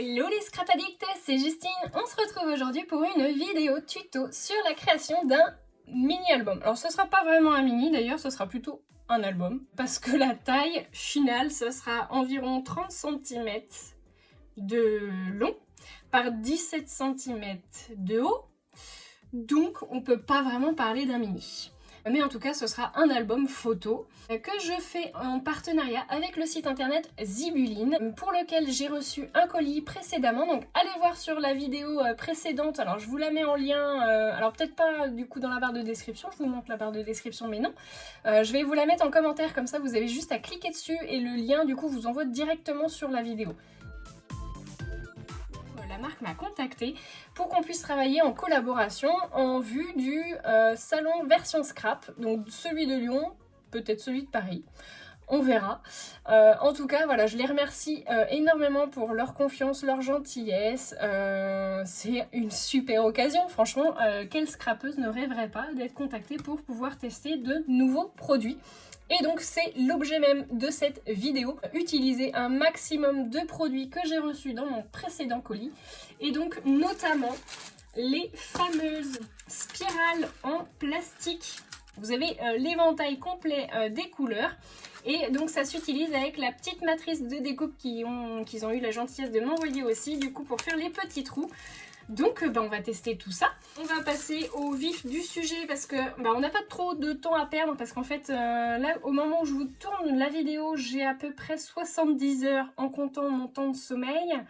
Hello les scrap addicts, c'est Justine. On se retrouve aujourd'hui pour une vidéo tuto sur la création d'un mini-album. Alors ce sera pas vraiment un mini d'ailleurs, ce sera plutôt un album. Parce que la taille finale, ce sera environ 30 cm de long par 17 cm de haut. Donc on peut pas vraiment parler d'un mini. Mais en tout cas, ce sera un album photo que je fais en partenariat avec le site internet Zibuline, pour lequel j'ai reçu un colis précédemment. Donc allez voir sur la vidéo précédente, alors je vous la mets en lien, alors peut-être pas du coup dans la barre de description, je vous montre la barre de description mais non. Je vais vous la mettre en commentaire, comme ça vous avez juste à cliquer dessus et le lien du coup vous envoie directement sur la vidéo. La marque m'a contactée pour qu'on puisse travailler en collaboration en vue du salon version scrap, donc celui de Lyon, peut-être celui de Paris, on verra. En tout cas, voilà, je les remercie énormément pour leur confiance, leur gentillesse. C'est une super occasion, franchement, quelle scrapeuse ne rêverait pas d'être contactée pour pouvoir tester de nouveaux produits. Et donc c'est l'objet même de cette vidéo, utiliser un maximum de produits que j'ai reçus dans mon précédent colis. Et donc notamment les fameuses spirales en plastique. Vous avez l'éventail complet des couleurs. Et donc ça s'utilise avec la petite matrice de découpe qu'ils ont eu la gentillesse de m'envoyer aussi, du coup pour faire les petits trous. Donc on va tester tout ça. On va passer au vif du sujet parce que on n'a pas trop de temps à perdre, parce qu'en fait là au moment où je vous tourne la vidéo, j'ai à peu près 70 heures en comptant mon temps de sommeil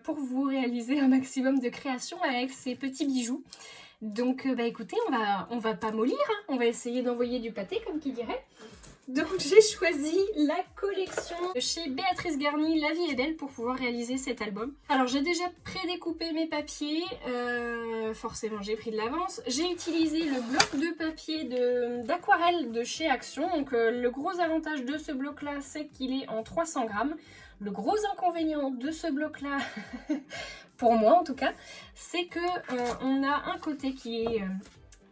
pour vous réaliser un maximum de création avec ces petits bijoux. Donc écoutez, on va pas mollir, hein. On va essayer d'envoyer du pâté comme qui dirait. Donc j'ai choisi la collection de chez Béatrice Garny, La vie est belle, pour pouvoir réaliser cet album. Alors j'ai déjà prédécoupé mes papiers, forcément j'ai pris de l'avance. J'ai utilisé le bloc de papier d'aquarelle de chez Action. Donc le gros avantage de ce bloc là, c'est qu'il est en 300 grammes. Le gros inconvénient de ce bloc là, pour moi en tout cas, c'est que on a un côté qui est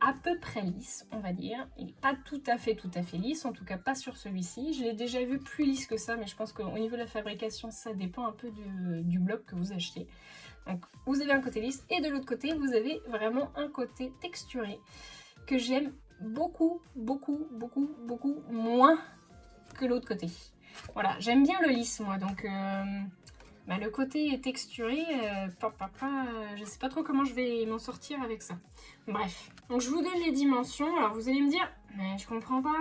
à peu près lisse, on va dire. Il n'est pas tout à fait lisse, en tout cas pas sur celui-ci. Je l'ai déjà vu plus lisse que ça, mais je pense qu'au niveau de la fabrication, ça dépend un peu du bloc que vous achetez. Donc vous avez un côté lisse et de l'autre côté, vous avez vraiment un côté texturé que j'aime beaucoup moins que l'autre côté. Voilà, j'aime bien le lisse moi, donc le côté texturé, je sais pas trop comment je vais m'en sortir avec ça. Bref, donc je vous donne les dimensions. Alors vous allez me dire, mais je comprends pas,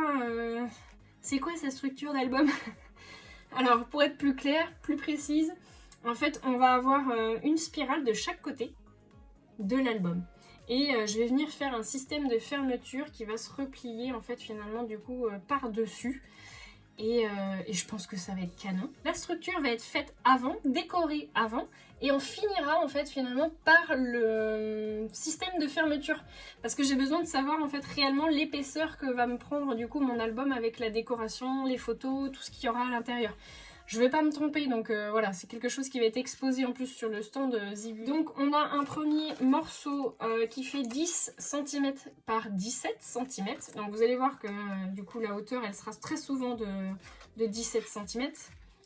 c'est quoi cette structure d'album? Alors pour être plus claire, plus précise, en fait on va avoir une spirale de chaque côté de l'album. Et je vais venir faire un système de fermeture qui va se replier en fait finalement du coup par-dessus. Et je pense que ça va être canon. La structure va être faite avant, décorée avant, et on finira en fait finalement par le système de fermeture, parce que j'ai besoin de savoir en fait réellement l'épaisseur que va me prendre du coup mon album avec la décoration, les photos, tout ce qu'il y aura à l'intérieur. Je vais pas me tromper, donc voilà, c'est quelque chose qui va être exposé en plus sur le stand Zibu. Donc on a un premier morceau qui fait 10 cm par 17 cm. Donc vous allez voir que du coup la hauteur elle sera très souvent de 17 cm.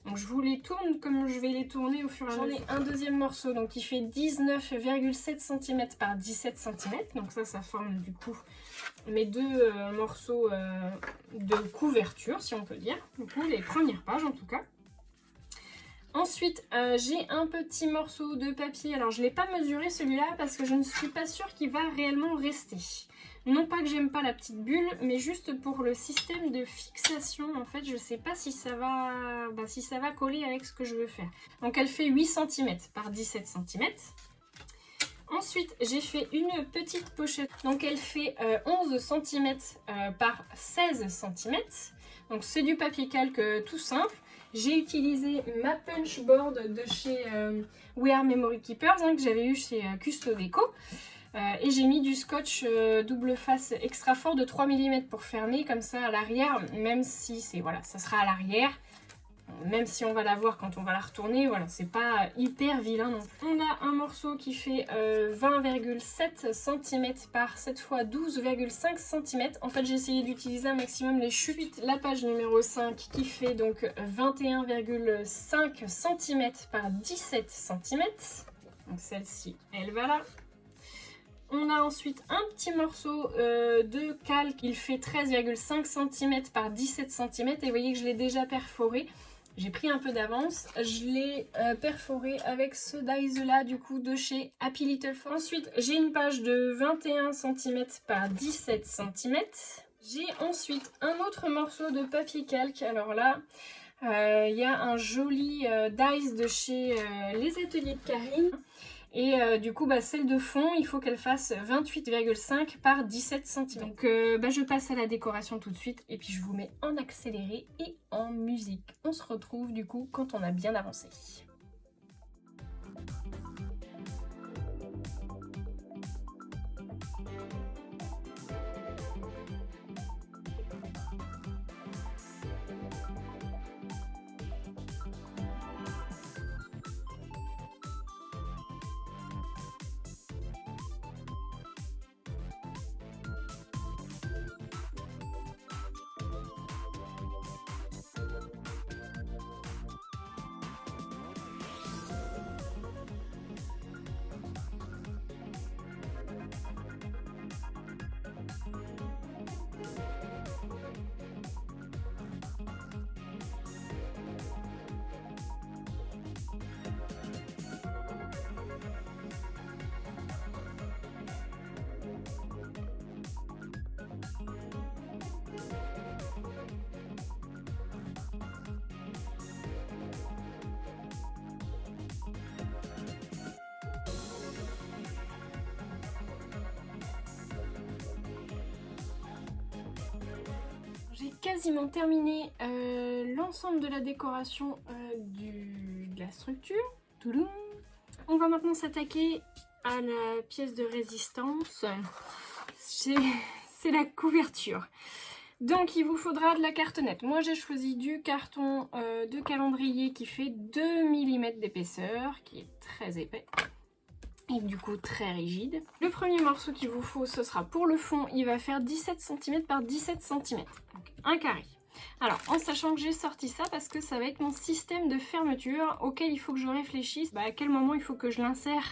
Donc je vous les tourne comme je vais les tourner au fur et à mesure. J'en ai un deuxième morceau donc qui fait 19,7 cm par 17 cm. Donc ça forme du coup mes deux morceaux de couverture, si on peut dire. Du coup les premières pages en tout cas. Ensuite, j'ai un petit morceau de papier. Alors, je ne l'ai pas mesuré celui-là parce que je ne suis pas sûre qu'il va réellement rester. Non pas que j'aime pas la petite bulle, mais juste pour le système de fixation, en fait, je ne sais pas si ça va coller avec ce que je veux faire. Donc, elle fait 8 cm par 17 cm. Ensuite, j'ai fait une petite pochette. Donc, elle fait 11 cm par 16 cm. Donc, c'est du papier calque tout simple. J'ai utilisé ma punch board de chez We Are Memory Keepers, que j'avais eu chez Custo Déco. Et j'ai mis du scotch double face extra fort de 3 mm pour fermer, comme ça à l'arrière, même si ça sera à l'arrière, Même si on va la voir quand on va la retourner, voilà, c'est pas hyper vilain non plus. On a un morceau qui fait 20,7 cm par cette fois 12,5 cm. En fait, j'ai essayé d'utiliser un maximum les chutes. La page numéro 5 qui fait donc 21,5 cm par 17 cm. Donc celle-ci, elle va là. On a ensuite un petit morceau de calque. Il fait 13,5 cm par 17 cm. Et vous voyez que je l'ai déjà perforé. J'ai pris un peu d'avance, je l'ai perforé avec ce dies là du coup de chez Happy Little Fox. Ensuite j'ai une page de 21 cm par 17 cm. J'ai ensuite un autre morceau de papier calque. Alors là il y a un joli dies de chez les ateliers de Karine. Et du coup, celle de fond, il faut qu'elle fasse 28,5 par 17 cm. Donc je passe à la décoration tout de suite et puis je vous mets en accéléré et en musique. On se retrouve du coup quand on a bien avancé. J'ai quasiment terminé l'ensemble de la décoration de la structure. Touloum. On va maintenant s'attaquer à la pièce de résistance. C'est la couverture. Donc il vous faudra de la cartonnette. Moi j'ai choisi du carton de calendrier qui fait 2 mm d'épaisseur, qui est très épais. Et du coup très rigide. Le premier morceau qu'il vous faut, ce sera pour le fond, il va faire 17 cm par 17 cm, donc un carré. Alors en sachant que j'ai sorti ça parce que ça va être mon système de fermeture auquel il faut que je réfléchisse à quel moment il faut que je l'insère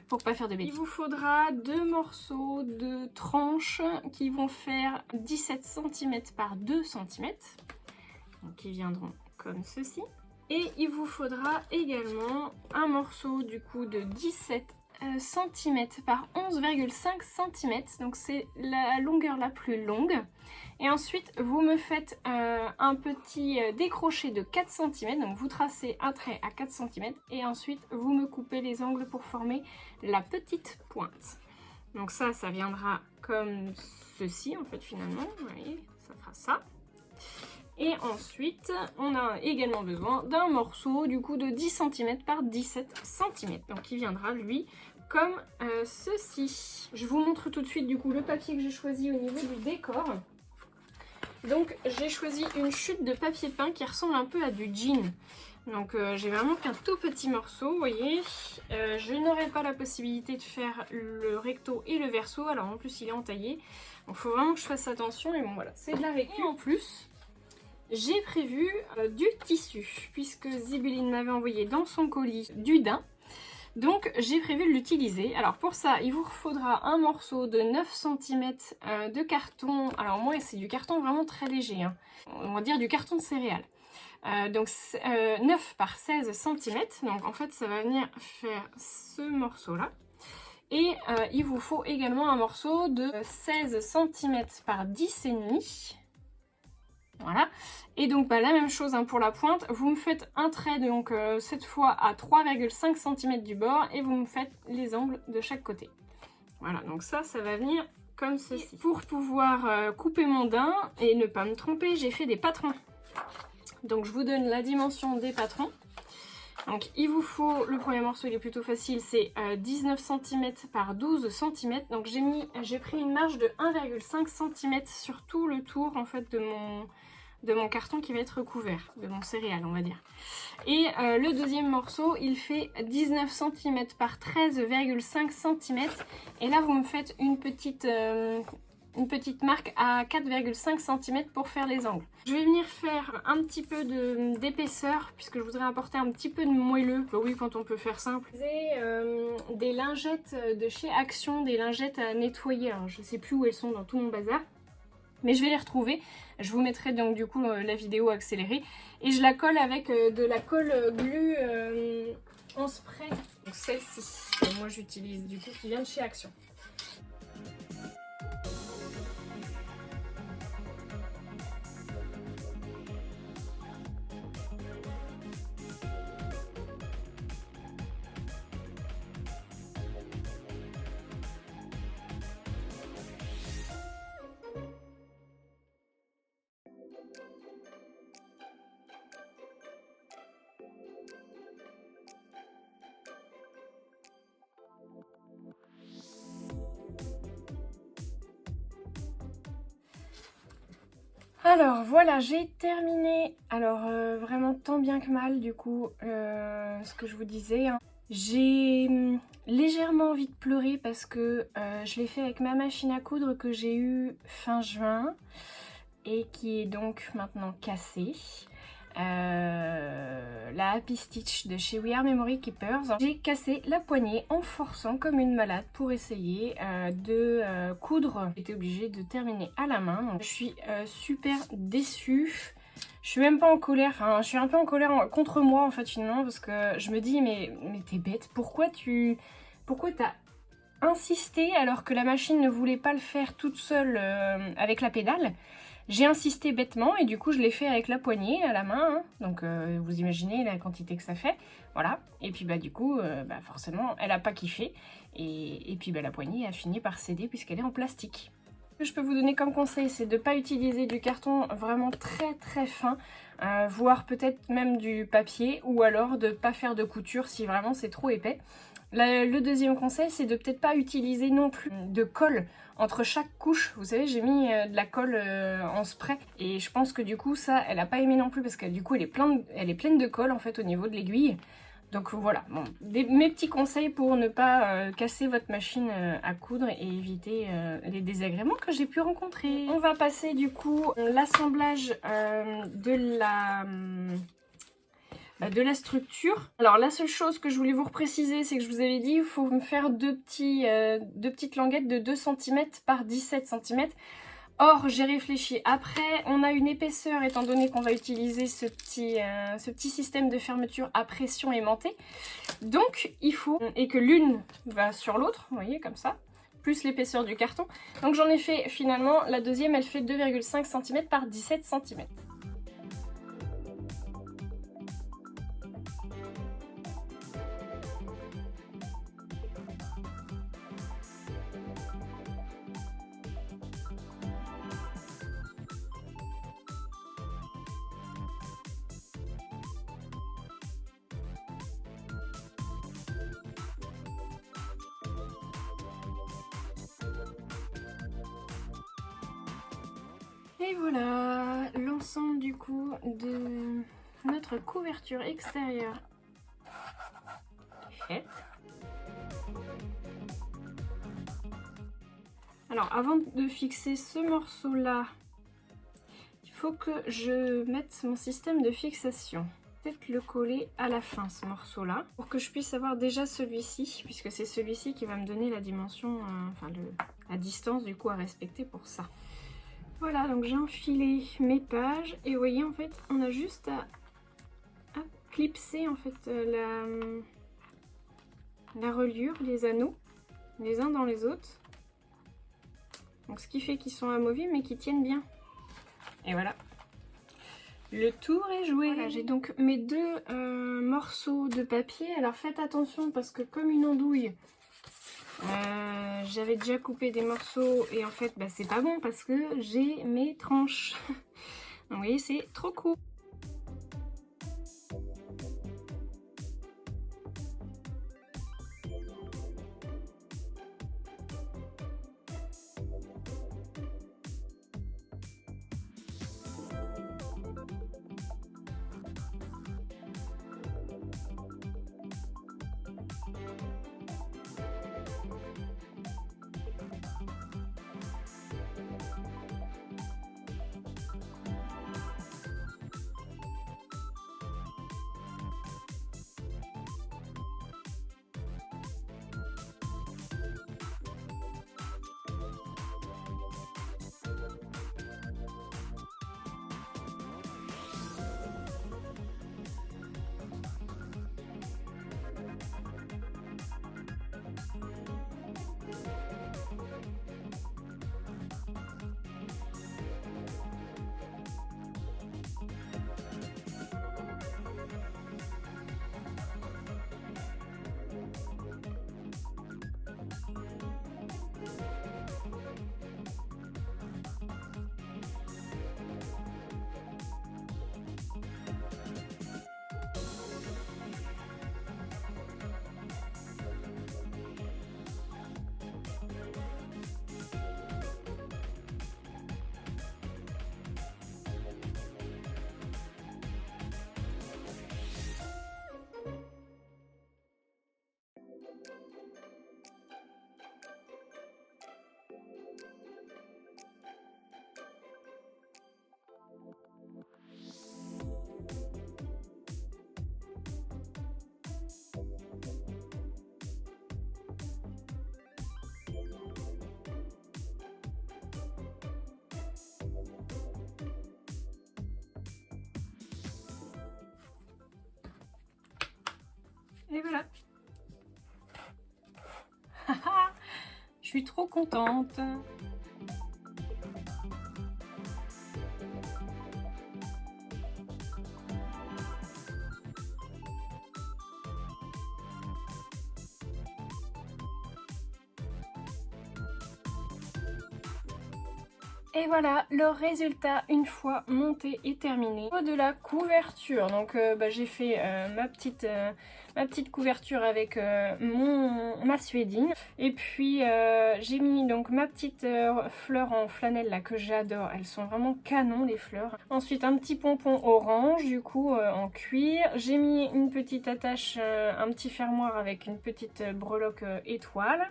pour pas faire de bêtises. Il vous faudra 2 morceaux de tranches qui vont faire 17 cm par 2 cm, donc qui viendront comme ceci. Et il vous faudra également un morceau du coup de 17 cm par 11,5 cm. Donc c'est la longueur la plus longue. Et ensuite vous me faites un petit décroché de 4 cm. Donc vous tracez un trait à 4 cm. Et ensuite vous me coupez les angles pour former la petite pointe. Donc ça viendra comme ceci en fait finalement. Vous voyez, ça fera ça. Et ensuite, on a également besoin d'un morceau du coup de 10 cm par 17 cm. Donc il viendra lui comme ceci. Je vous montre tout de suite du coup le papier que j'ai choisi au niveau du décor. Donc j'ai choisi une chute de papier peint qui ressemble un peu à du jean. Donc j'ai vraiment qu'un tout petit morceau, vous voyez. Je n'aurai pas la possibilité de faire le recto et le verso. Alors en plus il est entaillé. Donc il faut vraiment que je fasse attention. Et bon voilà, c'est de la récup. Et en plus... j'ai prévu du tissu, puisque Zibeline m'avait envoyé dans son colis du daim. Donc j'ai prévu de l'utiliser. Alors pour ça, il vous faudra un morceau de 9 cm de carton. Alors moi, c'est du carton vraiment très léger, hein. On va dire du carton de céréales. Donc 9 par 16 cm. Donc en fait, ça va venir faire ce morceau-là. Et il vous faut également un morceau de 16 cm par 10,5. Voilà, et donc la même chose hein, pour la pointe, vous me faites un trait donc cette fois à 3,5 cm du bord et vous me faites les angles de chaque côté. Voilà, donc ça va venir comme ceci. Pour pouvoir couper mon daim et ne pas me tromper, j'ai fait des patrons. Donc je vous donne la dimension des patrons. Donc il vous faut, le premier morceau il est plutôt facile, c'est 19 cm par 12 cm. Donc j'ai pris une marge de 1,5 cm sur tout le tour en fait de mon carton qui va être recouvert, de mon céréal on va dire. Et le deuxième morceau il fait 19 cm par 13,5 cm. Et là vous me faites une petite marque à 4,5 cm pour faire les angles. Je vais venir faire un petit peu d'épaisseur puisque je voudrais apporter un petit peu de moelleux. Bah oui, quand on peut faire simple. J'ai des lingettes de chez Action, des lingettes à nettoyer. Alors, je sais plus où elles sont dans tout mon bazar, mais je vais les retrouver. Je vous mettrai donc du coup la vidéo accélérée et je la colle avec de la colle glue en spray. Donc celle-ci que moi j'utilise du coup qui vient de chez Action. Alors voilà, j'ai terminé, alors vraiment tant bien que mal du coup, ce que je vous disais. Hein. J'ai légèrement envie de pleurer parce que je l'ai fait avec ma machine à coudre que j'ai eue fin juin et qui est donc maintenant cassée. La Happy Stitch de chez We Are Memory Keepers. J'ai cassé la poignée en forçant comme une malade pour essayer de coudre. J'étais obligée de terminer à la main, donc je suis super déçue. Je suis même pas en colère, enfin, je suis un peu en colère contre moi en fait finalement parce que je me dis mais t'es bête, pourquoi t'as insisté alors que la machine ne voulait pas le faire toute seule avec la pédale. J'ai insisté bêtement et du coup je l'ai fait avec la poignée à la main, hein. Donc vous imaginez la quantité que ça fait, voilà. Et puis bah du coup, forcément elle a pas kiffé et puis bah la poignée a fini par céder puisqu'elle est en plastique. Ce que je peux vous donner comme conseil, c'est de ne pas utiliser du carton vraiment très fin, voire peut-être même du papier, ou alors de ne pas faire de couture si vraiment c'est trop épais. Le deuxième conseil, c'est de peut-être pas utiliser non plus de colle entre chaque couche. Vous savez, j'ai mis de la colle en spray et je pense que du coup ça, elle a pas aimé non plus parce que du coup elle est pleine de colle en fait au niveau de l'aiguille. Donc voilà, bon, mes petits conseils pour ne pas casser votre machine à coudre et éviter les désagréments que j'ai pu rencontrer. On va passer du coup l'assemblage de la structure. Alors la seule chose que je voulais vous repréciser, c'est que je vous avais dit il faut me faire deux petites languettes de 2 cm par 17 cm. Or j'ai réfléchi, après on a une épaisseur étant donné qu'on va utiliser ce petit système de fermeture à pression aimantée. Donc il faut, et que l'une va sur l'autre, vous voyez comme ça, plus l'épaisseur du carton. Donc j'en ai fait finalement, la deuxième elle fait 2,5 cm par 17 cm. Et voilà l'ensemble du coup de notre couverture extérieure est faite. Alors avant de fixer ce morceau là, il faut que je mette mon système de fixation. Peut-être le coller à la fin ce morceau là pour que je puisse avoir déjà celui-ci puisque c'est celui-ci qui va me donner la dimension, la distance du coup à respecter pour ça. Voilà, donc j'ai enfilé mes pages et vous voyez en fait on a juste à clipser en fait la reliure, les anneaux les uns dans les autres. Donc ce qui fait qu'ils sont amovibles mais qu'ils tiennent bien. Et voilà. Le tour est joué. Voilà, j'ai donc mes deux morceaux de papier. Alors faites attention parce que comme une andouille, j'avais déjà coupé des morceaux et en fait c'est pas bon parce que j'ai mes tranches. Donc vous voyez c'est trop court. Et voilà. Je suis trop contente. Et voilà le résultat une fois monté et terminé. Au niveau de la couverture, donc j'ai fait ma petite couverture avec ma suédine. Et puis j'ai mis donc ma petite fleur en flanelle là que j'adore. Elles sont vraiment canon les fleurs. Ensuite un petit pompon orange du coup en cuir. J'ai mis une petite attache, un petit fermoir avec une petite breloque étoile.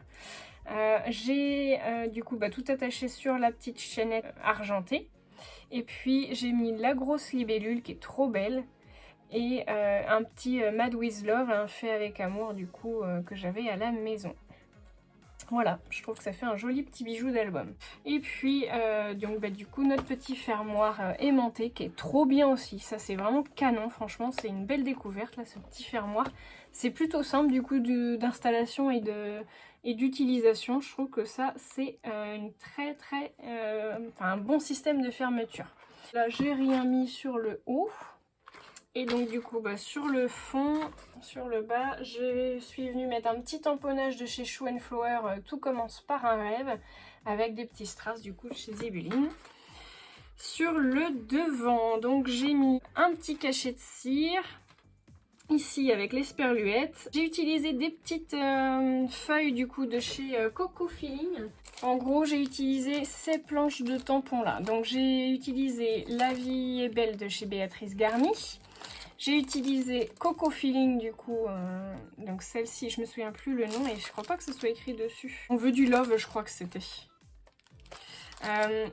J'ai du coup tout attaché sur la petite chaînette argentée. Et puis j'ai mis la grosse libellule qui est trop belle. Et un petit Mad with Love fait avec amour du coup que j'avais à la maison. Voilà, je trouve que ça fait un joli petit bijou d'album. Et puis donc du coup notre petit fermoir aimanté qui est trop bien aussi. Ça c'est vraiment canon, franchement c'est une belle découverte là ce petit fermoir. C'est plutôt simple du coup d'installation et d'utilisation. Je trouve que ça c'est un bon système de fermeture. Là j'ai rien mis sur le haut. Et donc du coup sur le fond, sur le bas, je suis venue mettre un petit tamponnage de chez Shoe & Flower, Tout commence par un rêve, avec des petits strass du coup chez Zébulline. Sur le devant, donc j'ai mis un petit cachet de cire, ici avec l'esperluette. J'ai utilisé des petites feuilles du coup de chez Coco Feeling. En gros j'ai utilisé ces planches de tampons là. Donc j'ai utilisé La vie est belle de chez Béatrice Garny. J'ai utilisé Coco Feeling du coup, donc celle-ci je me souviens plus le nom et je crois pas que ce soit écrit dessus. On veut du love je crois que c'était.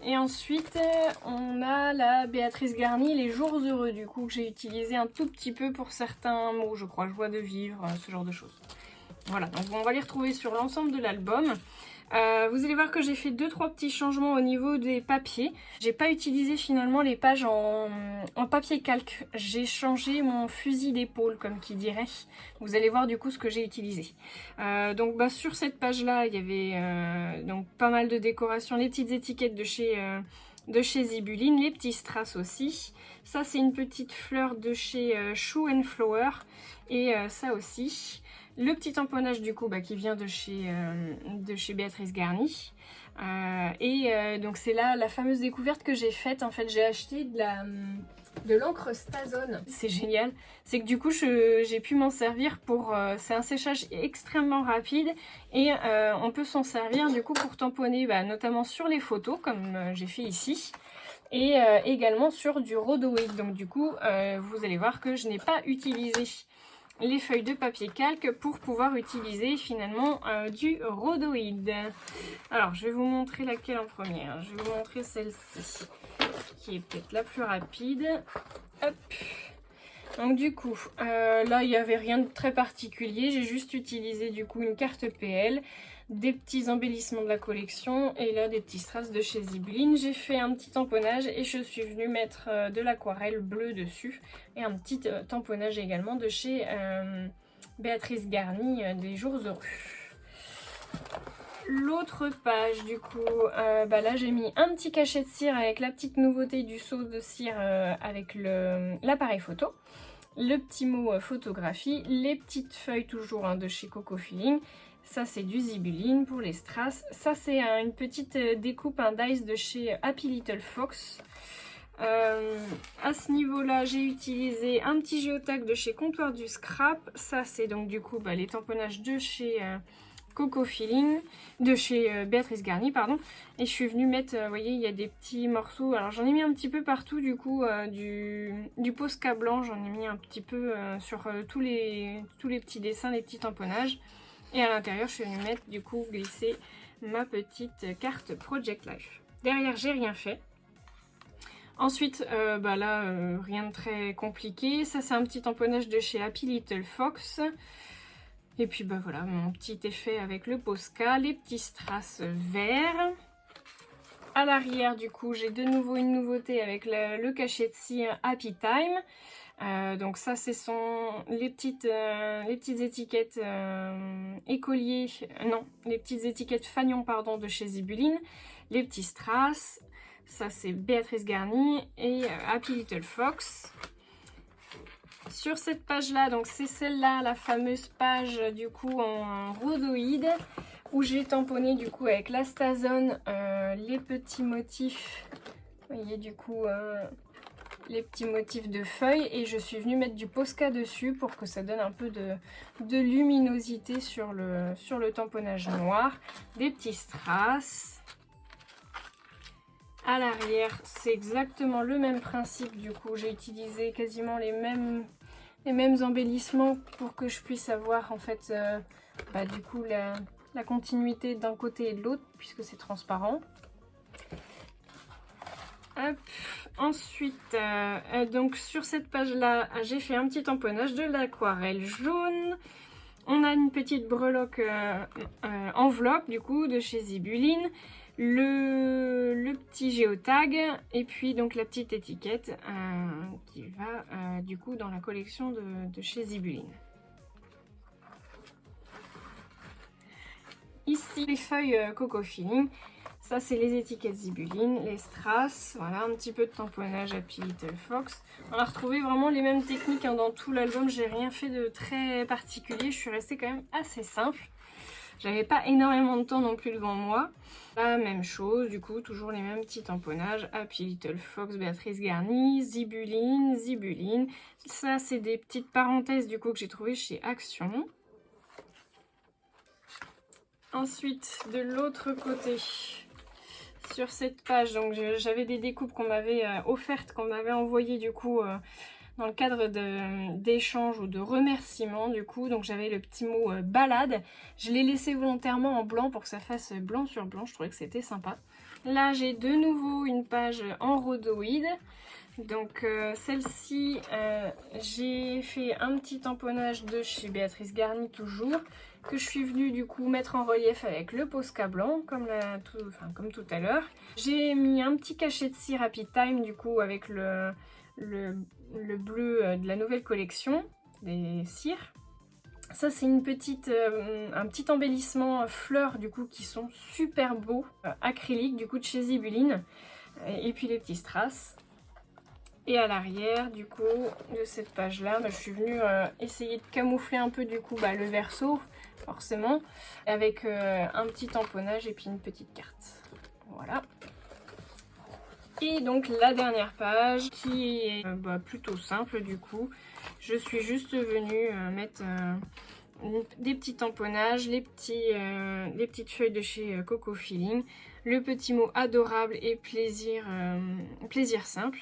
Et ensuite on a la Béatrice Garny Les jours heureux du coup que j'ai utilisé un tout petit peu pour certains mots je crois, joie de vivre, ce genre de choses. Voilà, donc on va les retrouver sur l'ensemble de l'album. Vous allez voir que j'ai fait 2-3 petits changements au niveau des papiers. J'ai pas utilisé finalement les pages en papier calque. J'ai changé mon fusil d'épaule comme qui dirait. Vous allez voir du coup ce que j'ai utilisé. Donc sur cette page là il y avait donc pas mal de décorations, les petites étiquettes de chez Zébulline, les petits strass aussi. Ça c'est une petite fleur de chez Shoe & Flower et ça aussi. Le petit tamponnage du coup qui vient de chez Béatrice Garny. Donc c'est là la fameuse découverte que j'ai faite. En fait j'ai acheté de l'encre Stazone. C'est génial. C'est que du coup j'ai pu m'en servir pour... c'est un séchage extrêmement rapide. Et on peut s'en servir du coup pour tamponner notamment sur les photos comme j'ai fait ici. Et également sur du rhodoïde. Donc du coup vous allez voir que je n'ai pas utilisé les feuilles de papier calque pour pouvoir utiliser finalement du rhodoïde. Alors je vais vous montrer laquelle en première. Je vais vous montrer celle-ci qui est peut-être la plus rapide. Hop. Donc du coup là il n'y avait rien de très particulier. J'ai juste utilisé du coup une carte PL, des petits embellissements de la collection et là des petits strass de chez Zébulline. J'ai fait un petit tamponnage et je suis venue mettre de l'aquarelle bleue dessus et un petit tamponnage également de chez Béatrice Garny des jours heureux. L'autre page du coup, là j'ai mis un petit cachet de cire avec la petite nouveauté du seau de cire avec l'appareil photo. Le petit mot photographie, les petites feuilles toujours de chez Coco Feeling. Ça c'est du Zébulline pour les strass. Ça c'est une petite découpe, un dice de chez Happy Little Fox. À ce niveau là j'ai utilisé un petit géotac de chez Comptoir du Scrap. Ça c'est donc du coup les tamponnages de chez Coco Feeling, de chez Béatrice Garny pardon. Et je suis venue mettre, vous voyez il y a des petits morceaux, alors j'en ai mis un petit peu partout du coup, du Posca blanc, j'en ai mis un petit peu sur tous les petits dessins, les petits tamponnages. Et à l'intérieur, je suis venue mettre, du coup, glisser ma petite carte Project Life. Derrière, j'ai rien fait. Ensuite, rien de très compliqué. Ça, c'est un petit tamponnage de chez Happy Little Fox. Et puis, voilà, mon petit effet avec le Posca. Les petits strass verts. À l'arrière, du coup, j'ai de nouveau une nouveauté avec le cachet de cire Happy Time. Donc ça, ce sont les petites étiquettes écoliers, non, les petites étiquettes fanion, pardon, de chez Zibuline. Les petits strass, ça c'est Béatrice Garny et Happy Little Fox. Sur cette page-là, donc c'est celle-là, la fameuse page du coup en rhodoïde, où j'ai tamponné du coup avec l'Astazone les petits motifs, vous voyez du coup les petits motifs de feuilles, et je suis venue mettre du Posca dessus pour que ça donne un peu de luminosité sur le tamponnage noir. Des petits strass. À l'arrière, c'est exactement le même principe, du coup j'ai utilisé quasiment les mêmes embellissements pour que je puisse avoir en fait du coup la continuité d'un côté et de l'autre puisque c'est transparent. Hop. Ensuite, donc sur cette page là, j'ai fait un petit tamponnage de l'aquarelle jaune. On a une petite breloque enveloppe du coup de chez Zibuline. Le petit géotag et puis donc la petite étiquette qui va du coup dans la collection de chez Zibuline. Ici les feuilles Coco Feeling, ça c'est les étiquettes Zibuline, les strass, voilà un petit peu de tamponnage Happy Little Fox. On a retrouvé vraiment les mêmes techniques hein, dans tout l'album, j'ai rien fait de très particulier, je suis restée quand même assez simple. J'avais pas énormément de temps non plus devant moi. La même chose, du coup, toujours les mêmes petits tamponnages. Happy Little Fox, Béatrice Garny, Zibuline. Ça, c'est des petites parenthèses, du coup, que j'ai trouvées chez Action. Ensuite, de l'autre côté, sur cette page, donc j'avais des découpes qu'on m'avait offertes, qu'on m'avait envoyées, du coup... dans le cadre d'échanges ou de remerciements du coup, donc j'avais le petit mot balade, je l'ai laissé volontairement en blanc pour que ça fasse blanc sur blanc, je trouvais que c'était sympa. Là j'ai de nouveau une page en rhodoïde, donc celle-ci j'ai fait un petit tamponnage de chez Béatrice Garny toujours, que je suis venue du coup mettre en relief avec le Posca blanc comme tout à l'heure. J'ai mis un petit cachet de cire Happy Time du coup avec le bleu de la nouvelle collection des cires. Ça c'est un petit embellissement fleurs du coup qui sont super beaux, acryliques du coup de chez Zibuline, et puis les petits strass. Et à l'arrière du coup de cette page là, je suis venue essayer de camoufler un peu du coup le verso forcément avec un petit tamponnage et puis une petite carte. Voilà. Et donc la dernière page qui est plutôt simple du coup. Je suis juste venue mettre des petits tamponnages, les petites feuilles de chez Coco Feeling, le petit mot adorable et plaisir simple.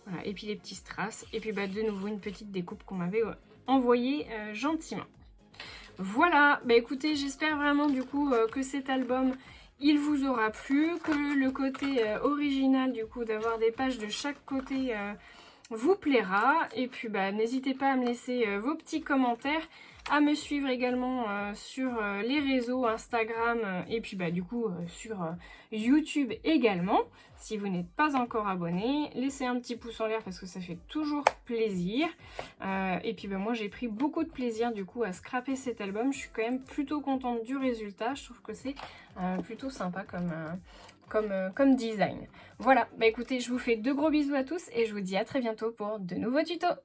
Voilà, et puis les petits strass. Et puis de nouveau une petite découpe qu'on m'avait envoyée gentiment. Voilà, écoutez, j'espère vraiment du coup que cet album... il vous aura plu, que le côté original du coup d'avoir des pages de chaque côté vous plaira. Et puis n'hésitez pas à me laisser vos petits commentaires, à me suivre également sur les réseaux Instagram et puis du coup sur YouTube également. Si vous n'êtes pas encore abonné, laissez un petit pouce en l'air parce que ça fait toujours plaisir. Et puis moi j'ai pris beaucoup de plaisir du coup à scraper cet album. Je suis quand même plutôt contente du résultat. Je trouve que c'est plutôt sympa comme design. Voilà, écoutez, je vous fais de gros bisous à tous et je vous dis à très bientôt pour de nouveaux tutos.